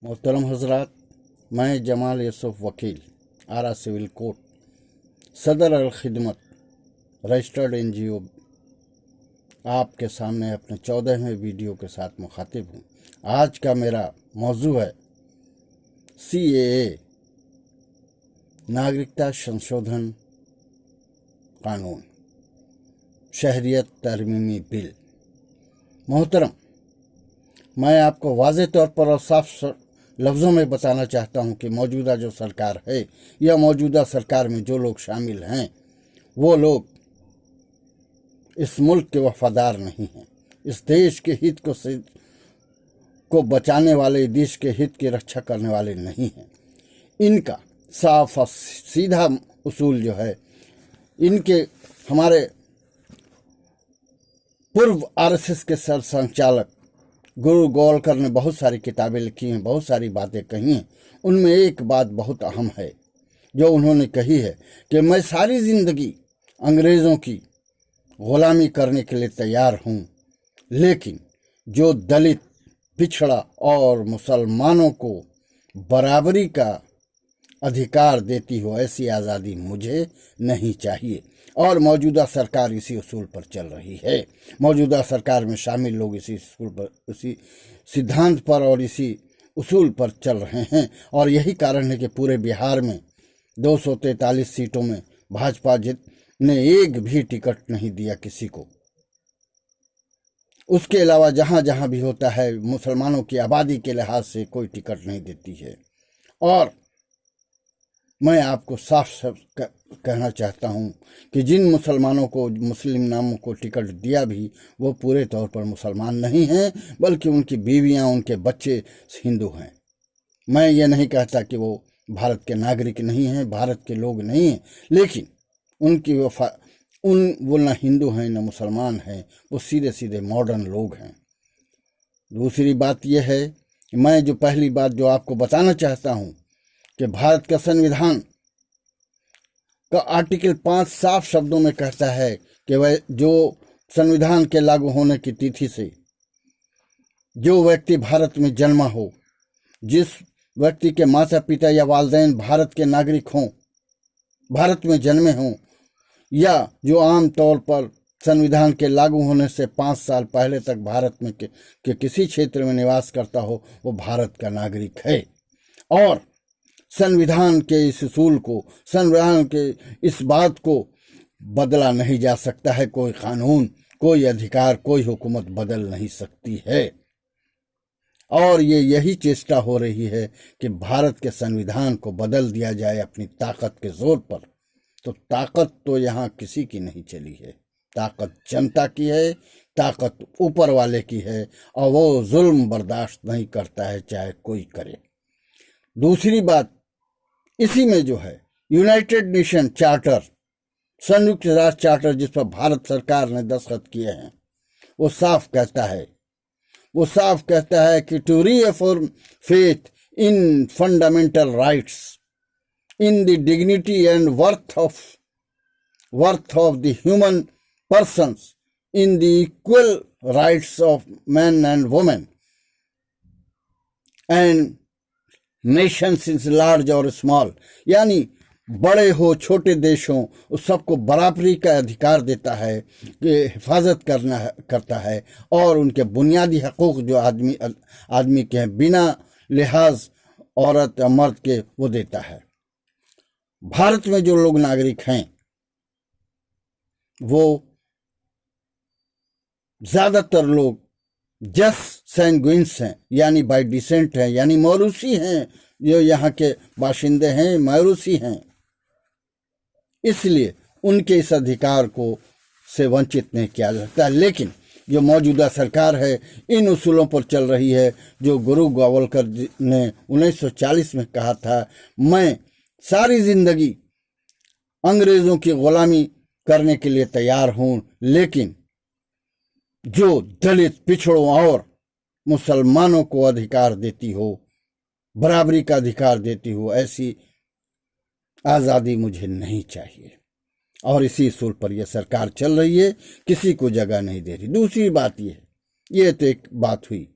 मोहतरम हजरात, मैं जमाल यूसुफ वकील, आरा सिविल कोर्ट, सदर अल खिदमत, रजिस्टर्ड NGO आपके सामने अपने 14वें वीडियो के साथ मुखातिब हूँ। आज का मेरा मौजू है CAA, नागरिकता संशोधन कानून, शहरियत तरमीमी बिल। मोहतरम, मैं आपको वाज़े तौर पर और साफ लफ्ज़ों में बताना चाहता हूं कि मौजूदा जो सरकार है या मौजूदा सरकार में जो लोग शामिल हैं वो लोग इस मुल्क के वफादार नहीं हैं। इस देश के हित को बचाने वाले, देश के हित की रक्षा करने वाले नहीं हैं। इनका साफ और सीधा उसूल जो है, इनके हमारे पूर्व RSS के सर संचालक गुरु गोवालकर ने बहुत सारी किताबें लिखी हैं, बहुत सारी बातें कही हैं। उनमें एक बात बहुत अहम है जो उन्होंने कही है कि मैं सारी जिंदगी अंग्रेज़ों की गुलामी करने के लिए तैयार हूँ, लेकिन जो दलित, पिछड़ा और मुसलमानों को बराबरी का अधिकार देती हो ऐसी आज़ादी मुझे नहीं चाहिए। और मौजूदा सरकार इसी उसूल पर चल रही है। मौजूदा सरकार में शामिल लोग इसी उसूल पर, इसी सिद्धांत पर और इसी उसूल पर चल रहे हैं। और यही कारण है कि पूरे बिहार में 243 सीटों में भाजपा ने एक भी टिकट नहीं दिया किसी को। उसके अलावा जहां जहां भी होता है, मुसलमानों की आबादी के लिहाज से कोई टिकट नहीं देती है। और मैं आपको साफ कहना चाहता हूं कि जिन मुसलमानों को, मुस्लिम नामों को टिकट दिया भी, वो पूरे तौर पर मुसलमान नहीं हैं, बल्कि उनकी बीवियां, उनके बच्चे हिंदू हैं। मैं ये नहीं कहता कि वो भारत के नागरिक नहीं हैं, भारत के लोग नहीं हैं, लेकिन उनकी वो न हिंदू हैं न मुसलमान हैं, वो सीधे सीधे मॉडर्न लोग हैं। दूसरी बात यह है कि मैं जो पहली बात जो आपको बताना चाहता हूं कि भारत का संविधान का आर्टिकल 5 साफ शब्दों में कहता है कि वह जो संविधान के लागू होने की तिथि से जो व्यक्ति भारत में जन्मा हो, जिस व्यक्ति के माता पिता या वालिदैन भारत के नागरिक हों, भारत में जन्मे हों, या जो आम तौर पर संविधान के लागू होने से 5 साल पहले तक भारत में के किसी क्षेत्र में निवास करता हो, वो भारत का नागरिक है। और संविधान के इस उसूल को, संविधान के इस बात को बदला नहीं जा सकता है। कोई कानून, कोई अधिकार, कोई हुकूमत बदल नहीं सकती है। और यही चेष्टा हो रही है कि भारत के संविधान को बदल दिया जाए अपनी ताकत के जोर पर। तो ताकत तो यहाँ किसी की नहीं चली है, ताकत जनता की है, ताकत ऊपर वाले की है, और वो जुल्म बर्दाश्त नहीं करता है, चाहे कोई करे। दूसरी बात, इसी में जो है यूनाइटेड नेशन चार्टर, संयुक्त राष्ट्र चार्टर, जिस पर भारत सरकार ने दस्तखत किए हैं, वो साफ कहता है कि to reaffirm faith in fundamental rights, in the dignity and worth of the human persons, in the equal rights of man and women and nations is large और स्मॉल, यानी बड़े हो छोटे देश हो, उस सबको बराबरी का अधिकार देता है, कि हिफाजत करता है, और उनके बुनियादी हकूक़ जो आदमी के हैं, बिना लिहाज औरत या मर्द के, वो देता है। भारत में जो लोग नागरिक हैं वो ज़्यादातर लोग जस सैंगुइन्स हैं, यानी बाय डिसेंट हैं, यानी मौरूसी हैं, जो यहाँ के बाशिंदे हैं, मौरूसी हैं। इसलिए उनके इस अधिकार को से वंचित नहीं किया जाता। लेकिन जो मौजूदा सरकार है इन उसूलों पर चल रही है, जो गुरु गोवालकर ने 1940 में कहा था, मैं सारी जिंदगी अंग्रेजों की गुलामी करने के लिए तैयार हूं, लेकिन जो दलित, पिछड़ों और मुसलमानों को अधिकार देती हो, बराबरी का अधिकार देती हो, ऐसी आज़ादी मुझे नहीं चाहिए। और इसी उसूल पर यह सरकार चल रही है, किसी को जगह नहीं दे रही। दूसरी बात ये तो एक बात हुई।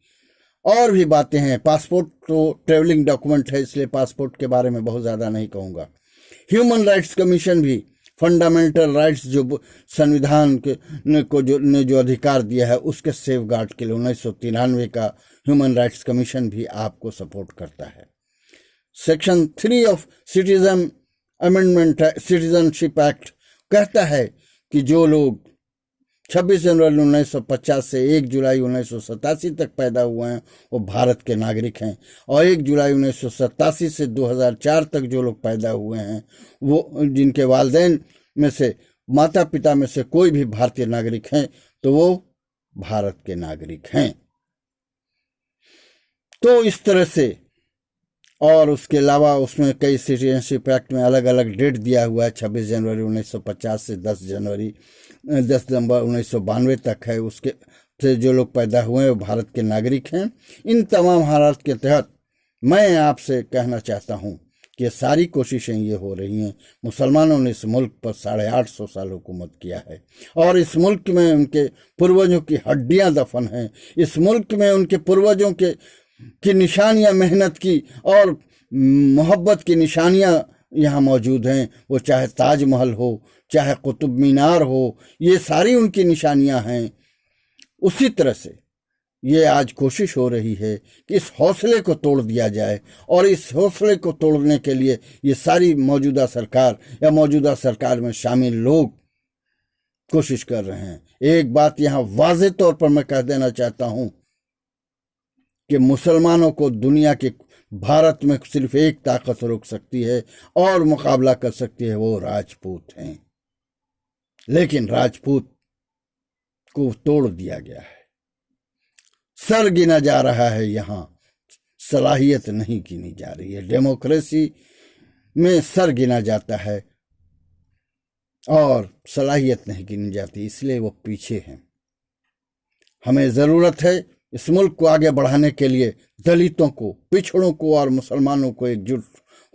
और भी बातें हैं। पासपोर्ट तो ट्रेवलिंग डॉक्यूमेंट है, इसलिए पासपोर्ट के बारे में बहुत ज़्यादा नहीं कहूँगा। ह्यूमन राइट्स कमीशन भी फंडामेंटल राइट्स जो संविधान को जो अधिकार दिया है उसके सेफ गार्ड के लिए 1993 का ह्यूमन राइट्स कमीशन भी आपको सपोर्ट करता है। Section 3 of citizen amendment citizenship act कहता है कि जो लोग 26 जनवरी 1950 से 1 जुलाई 1987 तक पैदा हुए हैं वो भारत के नागरिक हैं, और 1 जुलाई 1987 से 2004 तक जो लोग पैदा हुए हैं वो जिनके वालिदैन में से माता पिता में से कोई भी भारतीय नागरिक हैं तो वो भारत के नागरिक हैं। तो इस तरह से, और उसके अलावा उसमें कई सिटीजनशिप एक्ट में अलग अलग डेट दिया हुआ है। 26 जनवरी 1950 से 10 दिसंबर 1992 तक है। उसके से जो लोग पैदा हुए हैं वो भारत के नागरिक हैं। इन तमाम हालात के तहत मैं आपसे कहना चाहता हूं कि सारी कोशिशें ये हो रही हैं। मुसलमानों ने इस मुल्क पर 850 साल हुकूमत किया है, और इस मुल्क में उनके पूर्वजों की हड्डियां दफन हैं। इस मुल्क में उनके पूर्वजों की निशानियां, मेहनत की और मोहब्बत की निशानियां यहाँ मौजूद हैं। वो चाहे ताजमहल हो, चाहे कुतुब मीनार हो, ये सारी उनकी निशानियां हैं। उसी तरह से ये आज कोशिश हो रही है कि इस हौसले को तोड़ दिया जाए, और इस हौसले को तोड़ने के लिए ये सारी मौजूदा सरकार या मौजूदा सरकार में शामिल लोग कोशिश कर रहे हैं। एक बात यहाँ वाज़ेह तौर पर मैं कह देना चाहता हूँ कि मुसलमानों को दुनिया के भारत में सिर्फ एक ताकत रोक सकती है और मुकाबला कर सकती है, वो राजपूत हैं। लेकिन राजपूत को तोड़ दिया गया है, सर गिना जा रहा है, यहाँ सलाहियत नहीं गिनी जा रही है। डेमोक्रेसी में सर गिना जाता है और सलाहियत नहीं गिनी जाती, इसलिए वो पीछे हैं। हमें ज़रूरत है इस मुल्क को आगे बढ़ाने के लिए दलितों को, पिछड़ों को और मुसलमानों को एकजुट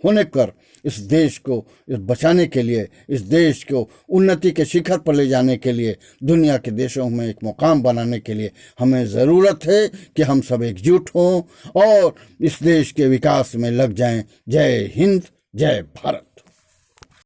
होने कर इस देश को बचाने के लिए, इस देश को उन्नति के शिखर पर ले जाने के लिए, दुनिया के देशों में एक मुकाम बनाने के लिए हमें ज़रूरत है कि हम सब एकजुट हों और इस देश के विकास में लग जाएं। जय हिंद, जय भारत।